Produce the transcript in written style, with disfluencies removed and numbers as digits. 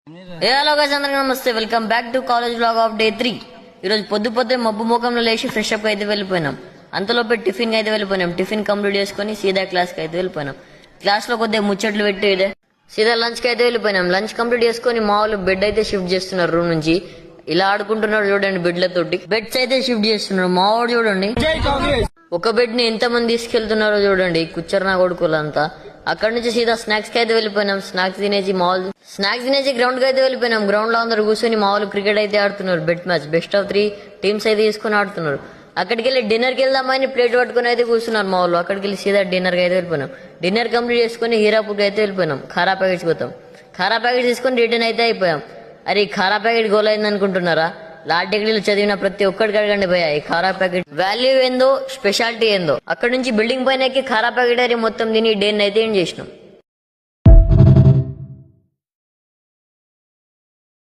Hello guys, అందరికీ నమస్తే. Welcome back to college vlog of day 3. ఈ రోజు పొద్దున్నే మబ్బు ముఖంలో లేచి ఫ్రెష్ అప్ అయితే వెళ్ళిపోయినాం. అంతలోపే టిఫిన్ అయితే వెళ్ళిపోయినాం. టిఫిన్ కంప్లీట్ చేసుకుని సీదా క్లాస్ కి అయితే వెళ్ళిపోయినాం. క్లాస్ లో కొద్దిగా ముచ్చట్లు పెట్టి సీదా లంచ్ కి అయితే వెళ్ళిపోయినాం. లంచ్ కంప్లీట్ చేసుకుని మా వాళ్ళు బెడ్ అయితే షిఫ్ట్ చేస్తున్నారు. రూమ్ నుంచి ఇలా ఆడుకుంటున్నాడు చూడండి. బెడ్లతోటి బెడ్స్ అయితే షిఫ్ట్ చేస్తున్నారు. మా వాడు చూడండి, ఒక బెడ్ ని ఎంత మంది తీసుకెళ్తున్నారో చూడండి. కుచ్చర్ నా కొడుకులంతా. అక్కడ నుంచి సీదా స్నాక్స్ కి అయితే వెళ్ళిపోయినాం. స్నాక్స్ తినేసి గ్రౌండ్ కి అయితే వెళ్ళిపోయినాం. గ్రౌండ్ లో అందరు కూర్చొని మా వాళ్ళు క్రికెట్ అయితే ఆడుతున్నారు. Bet match best of 3 teams అయితే తీసుకుని ఆడుతున్నారు. అక్కడికి వెళ్ళి డిన్నర్ కి వెళ్దామని ప్లేట్ పట్టుకుని అయితే కూర్చున్నారు మా వాళ్ళు. అక్కడికి వెళ్ళి సీదా డిన్నర్ కి అయితే వెళ్ళిపోయినాం. డిన్నర్ కంప్లీట్ చేసుకుని హీరాపూర్ అయితే వెళ్ళిపోయినాం. ఖారా ప్యాకెట్స్ పోతాం. ఖారా ప్యాకెట్ తీసుకుని రిటర్న్ అయితే అయిపోయాం. అరే ఖారా ప్యాకెట్ గోల్ అయింది అనుకుంటున్నారా? లా డిగ్రీలు చదివిన ప్రతి ఒక్కడికి అడగండి భయ్యా, ఈ ఖారా ప్యాకెట్ వాల్యూ ఏందో, స్పెషాలిటీ ఏందో. అక్కడ నుంచి బిల్డింగ్ పైన ఖారా ప్యాకెట్ అని మొత్తం తిని డే అయితే ఏం చేసినాం.